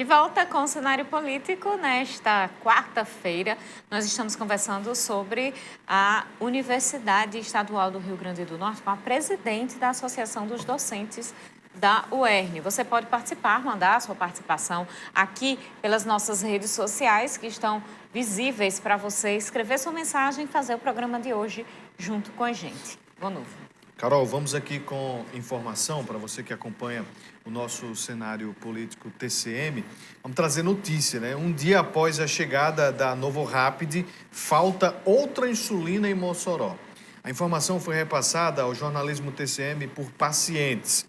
De volta com o cenário político, nesta quarta-feira, nós estamos conversando sobre a Universidade Estadual do Rio Grande do Norte com a presidente da Associação dos Docentes da UERN. Você pode participar, mandar a sua participação aqui pelas nossas redes sociais que estão visíveis para você escrever sua mensagem e fazer o programa de hoje junto com a gente. Boa noite. Carol, vamos aqui com informação para você que acompanha o nosso cenário político TCM. Vamos trazer notícia, né? Um dia após a chegada da Novo Rapid, falta outra insulina em Mossoró. A informação foi repassada ao jornalismo TCM por pacientes.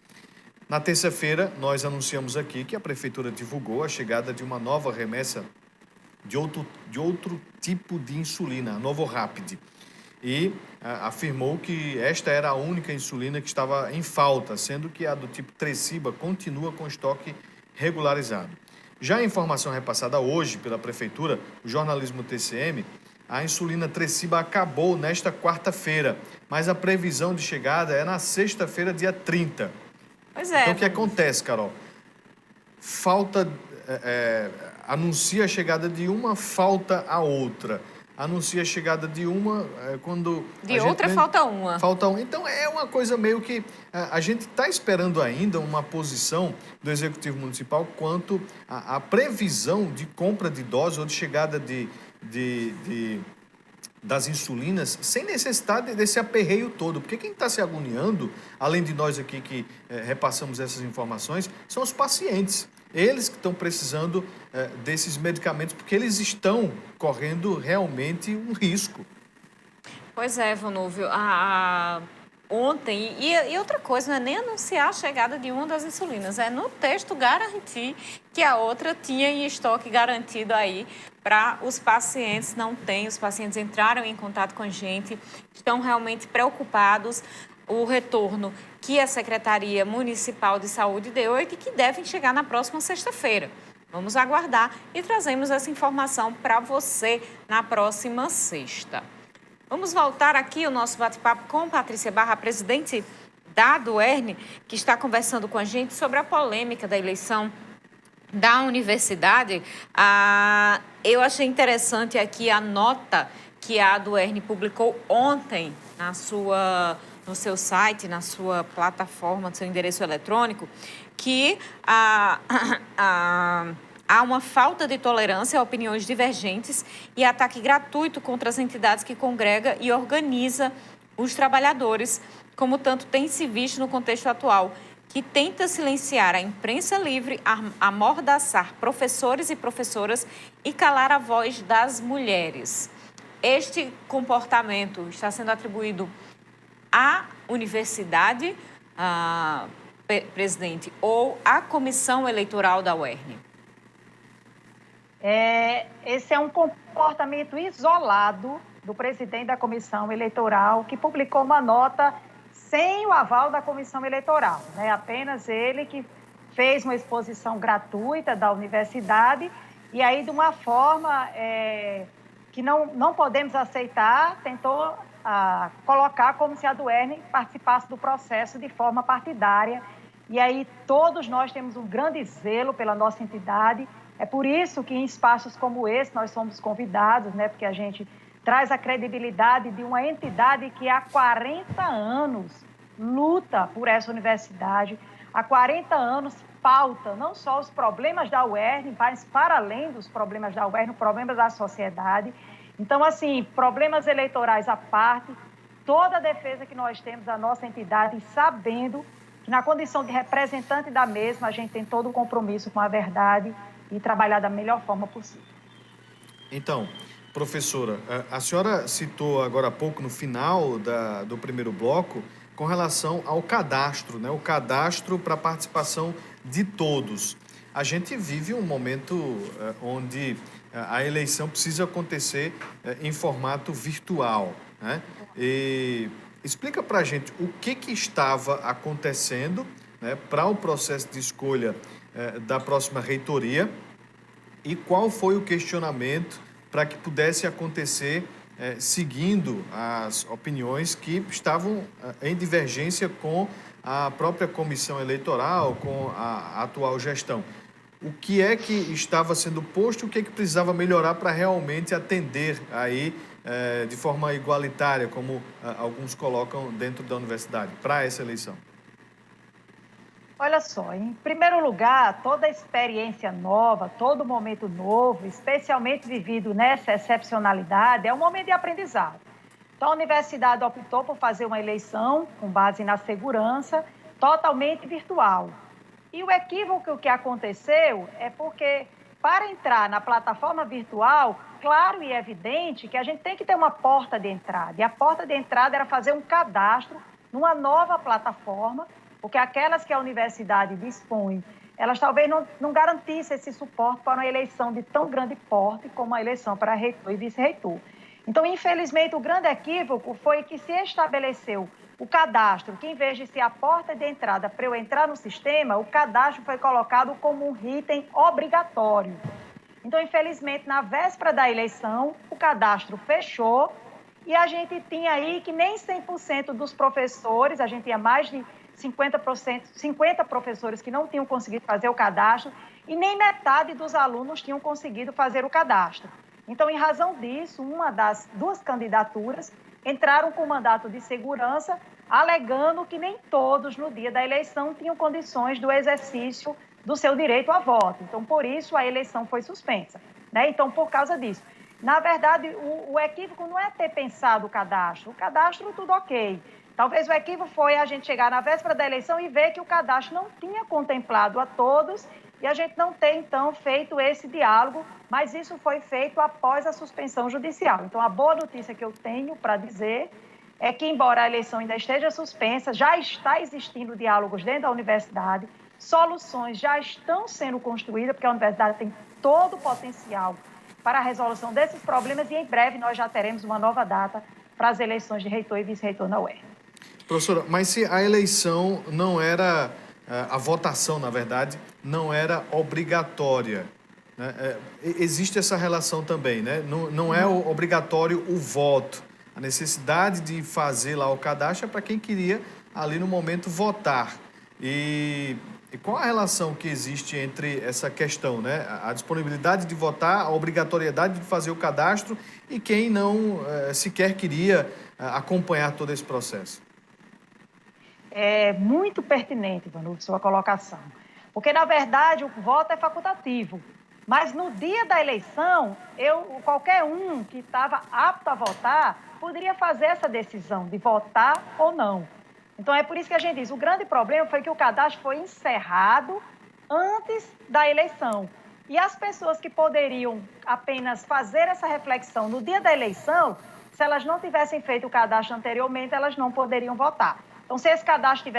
Na terça-feira, nós anunciamos aqui que a Prefeitura divulgou a chegada de uma nova remessa de outro tipo de insulina, a Novo Rapid. E afirmou que esta era a única insulina que estava em falta, sendo que a do tipo Tresiba continua com estoque regularizado. Já a informação repassada hoje pela Prefeitura, o jornalismo TCM, a insulina Tresiba acabou nesta quarta-feira, mas a previsão de chegada é na sexta-feira, dia 30. Pois é. Então, o que acontece, Carol? Anuncia a chegada de uma, falta a outra. Anuncia a chegada de uma, quando... De outra, falta uma. Falta uma. Então, é uma coisa meio que... A gente está esperando ainda uma posição do Executivo Municipal quanto à previsão de compra de doses ou de chegada das insulinas, sem necessidade desse aperreio todo. Porque quem está se agoniando, além de nós aqui que repassamos essas informações, são os pacientes. Eles que estão precisando desses medicamentos, porque eles estão correndo realmente um risco. Pois é, Vanúvio. Ontem, e outra coisa, não é nem anunciar a chegada de uma das insulinas, é no texto garantir que a outra tinha em estoque garantido aí para os pacientes. Não tem, os pacientes entraram em contato com a gente, estão realmente preocupados. O retorno que a Secretaria Municipal de Saúde deu e que devem chegar na próxima sexta-feira. Vamos aguardar e trazemos essa informação para você na próxima sexta. Vamos voltar aqui o nosso bate-papo com Patrícia Barra, presidente da UERN, que está conversando com a gente sobre a polêmica da eleição da universidade. Eu achei interessante aqui a nota que a UERN publicou ontem no seu site, na sua plataforma, no seu endereço eletrônico, que há uma falta de tolerância a opiniões divergentes e ataque gratuito contra as entidades que congrega e organiza os trabalhadores, como tanto tem se visto no contexto atual, que tenta silenciar a imprensa livre, amordaçar professores e professoras e calar a voz das mulheres. Este comportamento está sendo atribuído à universidade, presidente, ou à comissão eleitoral da UERN? Esse é um comportamento isolado do presidente da comissão eleitoral, que publicou uma nota sem o aval da comissão eleitoral, né? Apenas ele que fez uma exposição gratuita da universidade e aí, de uma forma que não podemos aceitar, tentou colocar como se a UERN participasse do processo de forma partidária. E aí todos nós temos um grande zelo pela nossa entidade. É por isso que em espaços como esse nós somos convidados, né? Porque a gente traz a credibilidade de uma entidade que há 40 anos luta por essa universidade, há 40 anos pauta não só os problemas da UERN, mas para além dos problemas da UERN, problemas da sociedade. Então, assim, problemas eleitorais à parte, toda a defesa que nós temos da nossa entidade, sabendo que na condição de representante da mesma, a gente tem todo o compromisso com a verdade e trabalhar da melhor forma possível. Então, professora, a senhora citou agora há pouco, no final do primeiro bloco, com relação ao cadastro, né? O cadastro para a participação de todos. A gente vive um momento onde a eleição precisa acontecer em formato virtual, né? E explica para a gente o que estava acontecendo, né, para o processo de escolha da próxima reitoria e qual foi o questionamento para que pudesse acontecer seguindo as opiniões que estavam em divergência com a própria comissão eleitoral, com a atual gestão. o que é que estava sendo posto, o que é que precisava melhorar para realmente atender aí de forma igualitária, como alguns colocam dentro da universidade, para essa eleição? Olha só, em primeiro lugar, toda experiência nova, todo momento novo, especialmente vivido nessa excepcionalidade, é um momento de aprendizado. Então, a universidade optou por fazer uma eleição com base na segurança, totalmente virtual. E o equívoco que aconteceu é porque, para entrar na plataforma virtual, claro e evidente que a gente tem que ter uma porta de entrada. E a porta de entrada era fazer um cadastro numa nova plataforma, porque aquelas que a universidade dispõe, elas talvez não garantissem esse suporte para uma eleição de tão grande porte como a eleição para reitor e vice-reitor. Então, infelizmente, o grande equívoco foi que se estabeleceu o cadastro, que em vez de ser a porta de entrada para eu entrar no sistema, o cadastro foi colocado como um item obrigatório. Então, infelizmente, na véspera da eleição, o cadastro fechou e a gente tinha aí que nem 100% dos professores, a gente tinha mais de 50 professores que não tinham conseguido fazer o cadastro e nem metade dos alunos tinham conseguido fazer o cadastro. Então, em razão disso, uma das duas candidaturas entraram com mandato de segurança, alegando que nem todos, no dia da eleição, tinham condições do exercício do seu direito a voto. Então, por isso, a eleição foi suspensa, né? Então, por causa disso. Na verdade, o equívoco não é ter pensado o cadastro tudo ok. Talvez o equívoco foi a gente chegar na véspera da eleição e ver que o cadastro não tinha contemplado a todos e a gente não ter, então, feito esse diálogo, mas isso foi feito após a suspensão judicial. Então, a boa notícia que eu tenho para dizer é que, embora a eleição ainda esteja suspensa, já está existindo diálogos dentro da universidade, soluções já estão sendo construídas, porque a universidade tem todo o potencial para a resolução desses problemas e, em breve, nós já teremos uma nova data para as eleições de reitor e vice-reitor na UERN. Professora, mas se a eleição não era, a votação, na verdade, não era obrigatória, né? Existe essa relação também, né? Não é obrigatório o voto. A necessidade de fazer lá o cadastro é para quem queria, ali no momento, votar. E qual a relação que existe entre essa questão, né? A disponibilidade de votar, a obrigatoriedade de fazer o cadastro e quem não sequer queria acompanhar todo esse processo? É muito pertinente, Vanucci, sua colocação. Porque, na verdade, o voto é facultativo. Mas no dia da eleição, qualquer um que estava apto a votar poderia fazer essa decisão de votar ou não. Então, é por isso que a gente diz, o grande problema foi que o cadastro foi encerrado antes da eleição. E as pessoas que poderiam apenas fazer essa reflexão no dia da eleição, se elas não tivessem feito o cadastro anteriormente, elas não poderiam votar. Então, se esse cadastro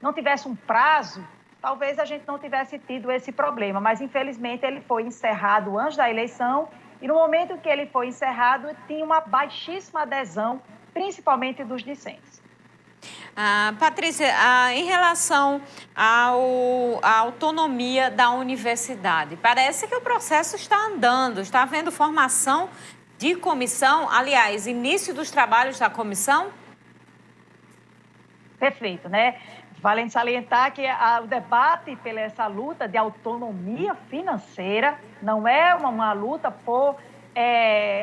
não tivesse um prazo, talvez a gente não tivesse tido esse problema. Mas, infelizmente, ele foi encerrado antes da eleição e, no momento que ele foi encerrado, tinha uma baixíssima adesão, principalmente dos discentes. Patrícia, em relação à autonomia da universidade, parece que o processo está andando, está havendo formação de comissão, aliás, início dos trabalhos da comissão? Perfeito, né? Vale salientar que o debate pela essa luta de autonomia financeira não é uma luta por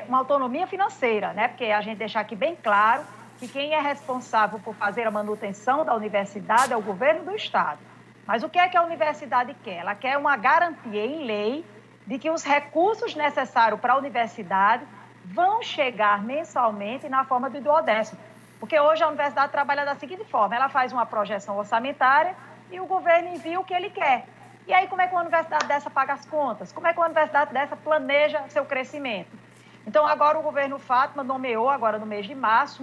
uma autonomia financeira, né? Porque a gente deixar aqui bem claro que quem é responsável por fazer a manutenção da universidade é o governo do Estado. Mas o que é que a universidade quer? Ela quer uma garantia em lei de que os recursos necessários para a universidade vão chegar mensalmente na forma do duodécimo. Porque hoje a universidade trabalha da seguinte forma, ela faz uma projeção orçamentária e o governo envia o que ele quer. E aí como é que uma universidade dessa paga as contas? Como é que uma universidade dessa planeja seu crescimento? Então agora o governo Fátima nomeou, agora no mês de março,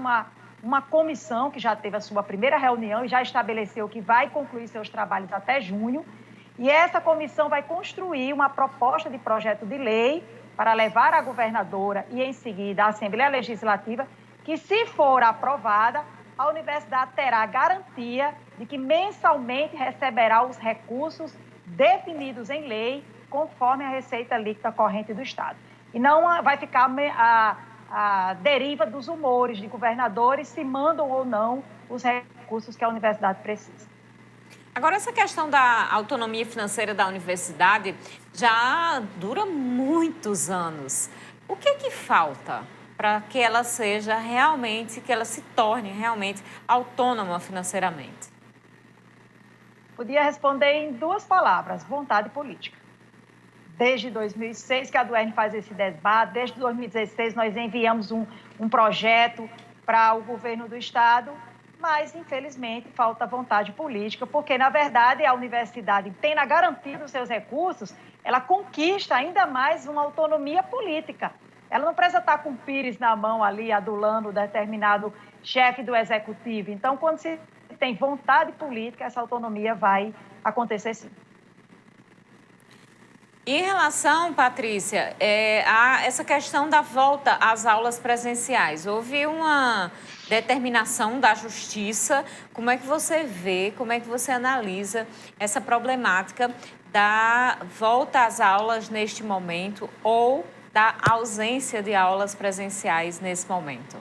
uma comissão que já teve a sua primeira reunião e já estabeleceu que vai concluir seus trabalhos até junho. E essa comissão vai construir uma proposta de projeto de lei para levar à governadora e, em seguida, à Assembleia Legislativa, que, se for aprovada, a universidade terá garantia de que mensalmente receberá os recursos definidos em lei, conforme a receita líquida corrente do Estado. E não vai ficar a deriva dos humores de governadores se mandam ou não os recursos que a universidade precisa. Agora, essa questão da autonomia financeira da universidade já dura muitos anos. O que é que falta para que ela seja realmente, que ela se torne realmente autônoma financeiramente? Podia responder em duas palavras: vontade política. Desde 2006 que a Duerne faz esse debate, desde 2016 nós enviamos um projeto para o governo do Estado, mas, infelizmente, falta vontade política, porque, na verdade, a universidade, tendo a garantia dos seus recursos, ela conquista ainda mais uma autonomia política. Ela não precisa estar com o pires na mão ali, adulando determinado chefe do executivo. Então, quando se tem vontade política, essa autonomia vai acontecer sim. Em relação, Patrícia, a essa questão da volta às aulas presenciais, houve uma determinação da Justiça. Como é que você vê, como é que você analisa essa problemática da volta às aulas neste momento ou da ausência de aulas presenciais nesse momento?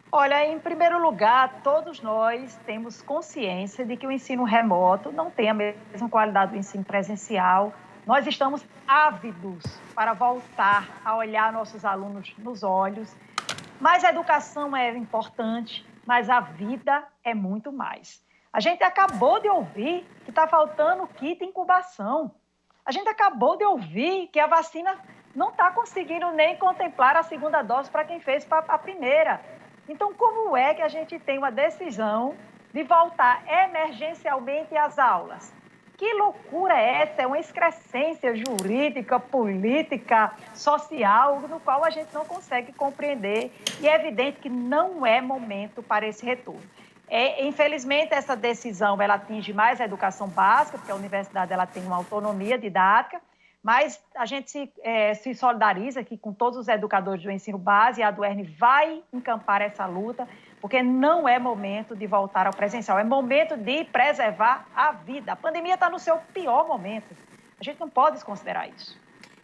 Olha, em primeiro lugar, todos nós temos consciência de que o ensino remoto não tem a mesma qualidade do ensino presencial. Nós estamos ávidos para voltar a olhar nossos alunos nos olhos. Mas a educação é importante, mas a vida é muito mais. A gente acabou de ouvir que está faltando kit incubação. A gente acabou de ouvir que a vacina não está conseguindo nem contemplar a segunda dose para quem fez a primeira. Então, como é que a gente tem uma decisão de voltar emergencialmente às aulas? Que loucura é essa? É uma excrescência jurídica, política, social, no qual a gente não consegue compreender. E é evidente que não é momento para esse retorno. Infelizmente, essa decisão ela atinge mais a educação básica, porque a universidade ela tem uma autonomia didática, mas a gente se solidariza aqui com todos os educadores do ensino base e a Duerne vai encampar essa luta, porque não é momento de voltar ao presencial, é momento de preservar a vida. A pandemia está no seu pior momento. A gente não pode desconsiderar isso.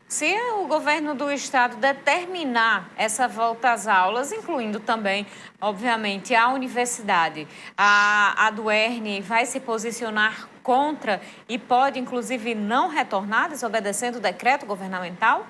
Se o governo do estado determinar essa volta às aulas, incluindo também, obviamente, a universidade, a Duerne vai se posicionar contra e pode, inclusive, não retornar, desobedecendo o decreto governamental?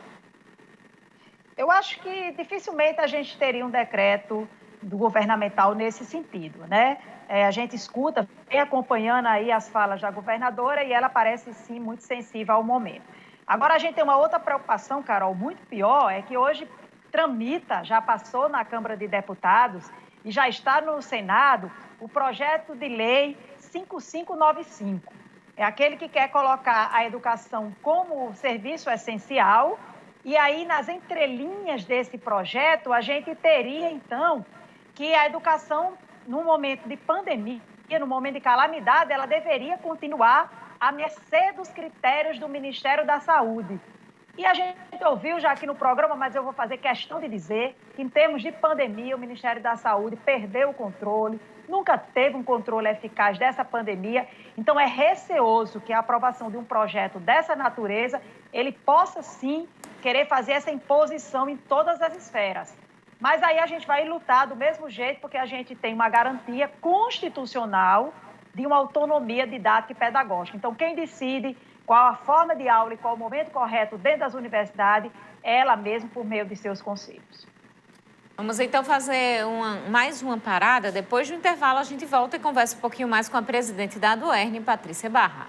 Eu acho que dificilmente a gente teria um decreto do governamental nesse sentido, né? A gente escuta, vem acompanhando aí as falas da governadora e ela parece, sim, muito sensível ao momento. Agora, a gente tem uma outra preocupação, Carol, muito pior, é que hoje tramita, já passou na Câmara de Deputados e já está no Senado o projeto de lei 5595. É aquele que quer colocar a educação como serviço essencial e aí, nas entrelinhas desse projeto, a gente teria, então, que a educação, no momento de pandemia, no momento de calamidade, ela deveria continuar à mercê dos critérios do Ministério da Saúde. E a gente ouviu já aqui no programa, mas eu vou fazer questão de dizer que, em termos de pandemia, o Ministério da Saúde perdeu o controle, nunca teve um controle eficaz dessa pandemia. Então, é receoso que a aprovação de um projeto dessa natureza, ele possa, sim, querer fazer essa imposição em todas as esferas. Mas aí a gente vai lutar do mesmo jeito, porque a gente tem uma garantia constitucional de uma autonomia didática e pedagógica. Então, quem decide qual a forma de aula e qual o momento correto dentro das universidades, é ela mesma por meio de seus conselhos. Vamos então fazer mais uma parada. Depois do intervalo, a gente volta e conversa um pouquinho mais com a presidente da Duerne, Patrícia Barra.